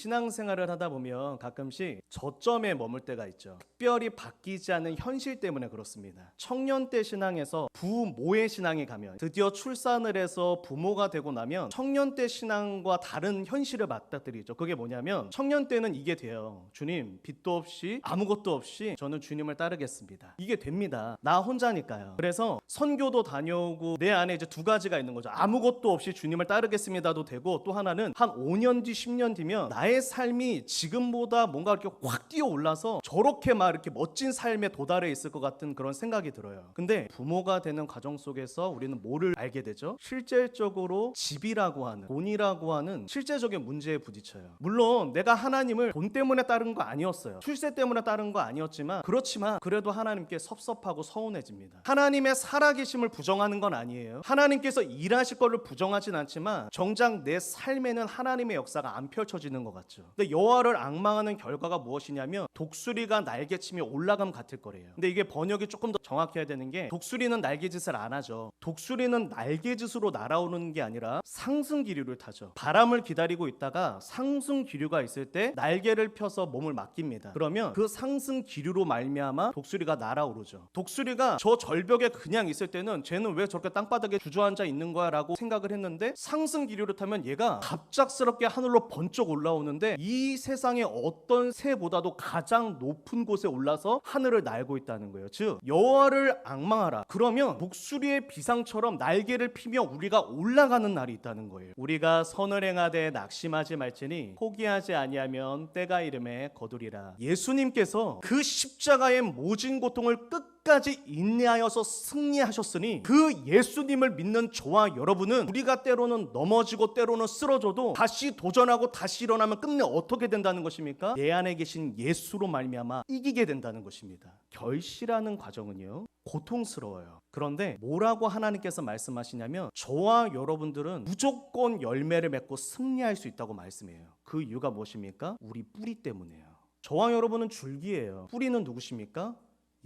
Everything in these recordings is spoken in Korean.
신앙생활을 하다 보면 가끔씩 저점에 머물 때가 있죠. 특별히 바뀌지 않는 현실 때문에 그렇습니다. 청년 때 신앙에서 부모의 신앙에 가면, 드디어 출산을 해서 부모가 되고 나면 청년 때 신앙과 다른 현실을 맞닥뜨리죠. 그게 뭐냐면 청년 때는 이게 돼요. 주님, 빚도 없이 아무것도 없이 저는 주님을 따르겠습니다. 이게 됩니다. 나 혼자니까요. 그래서 선교도 다녀오고 내 안에 이제 두 가지가 있는 거죠. 아무것도 없이 주님을 따르겠습니다도 되고, 또 하나는 한 5년 뒤 10년 뒤면 나의 삶이 지금보다 뭔가 이렇게 확 뛰어 올라서 저렇게 막 이렇게 멋진 삶에 도달해 있을 것 같은 그런 생각이 들어요. 근데 부모가 되는 과정 속에서 우리는 뭐를 알게 되죠? 실질적으로 집이라고 하는, 돈이라고 하는 실제적인 문제에 부딪혀요. 물론 내가 하나님을 돈 때문에 따른 거 아니었어요. 출세 때문에 따른 거 아니었지만, 그렇지만 그래도 하나님께 섭섭하고 서운해집니다. 하나님의 살아계심을 부정하는 건 아니에요. 하나님께서 일하실 거를 부정하진 않지만 정작 내 삶에는 하나님의 역사가 안 펼쳐지는 것 같아요. 근데 여호와를 앙망하는 결과가 무엇이냐면 독수리가 날개치며 올라감 같을 거래요. 근데 이게 번역이 조금 더 정확해야 되는 게, 독수리는 날개짓을 안 하죠. 독수리는 날개짓으로 날아오는 게 아니라 상승 기류를 타죠. 바람을 기다리고 있다가 상승 기류가 있을 때 날개를 펴서 몸을 맡깁니다. 그러면 그 상승 기류로 말미암아 독수리가 날아오르죠. 독수리가 저 절벽에 그냥 있을 때는 쟤는 왜 저렇게 땅바닥에 주저앉아 있는 거야 라고 생각을 했는데, 상승 기류를 타면 얘가 갑작스럽게 하늘로 번쩍 올라오는데 이 세상의 어떤 새보다도 가장 높은 곳에 올라서 하늘을 날고 있다는 거예요. 즉 여호와를 앙망하라. 그러면 독수리의 비상처럼 날개를 피며 우리가 올라가는 날이 있다는 거예요. 우리가 선을 행하되 낙심하지 말지니 포기하지 아니하면 때가 이름에 거두리라. 예수님께서 그 십자가의 모진 고통을 끝까지 인내하여서 승리하셨으니, 그 예수님을 믿는 저와 여러분은 우리가 때로는 넘어지고 때로는 쓰러져도 다시 도전하고 다시 일어나면 끝내 어떻게 된다는 것입니까? 내 안에 계신 예수로 말미암아 이기게 된다는 것입니다. 결실하는 과정은요, 고통스러워요. 그런데 뭐라고 하나님께서 말씀하시냐면, 저와 여러분들은 무조건 열매를 맺고 승리할 수 있다고 말씀해요. 그 이유가 무엇입니까? 우리 뿌리 때문이에요. 저와 여러분은 줄기예요. 뿌리는 누구십니까?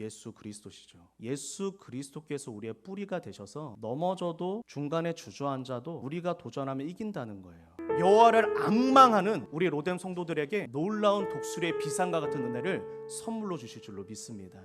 예수 그리스도시죠. 예수 그리스도께서 우리의 뿌리가 되셔서 넘어져도 중간에 주저앉아도 우리가 도전하면 이긴다는 거예요. 여호와를 앙망하는 우리 로뎀 성도들에게 놀라운 독수리의 비상과 같은 은혜를 선물로 주실 줄로 믿습니다.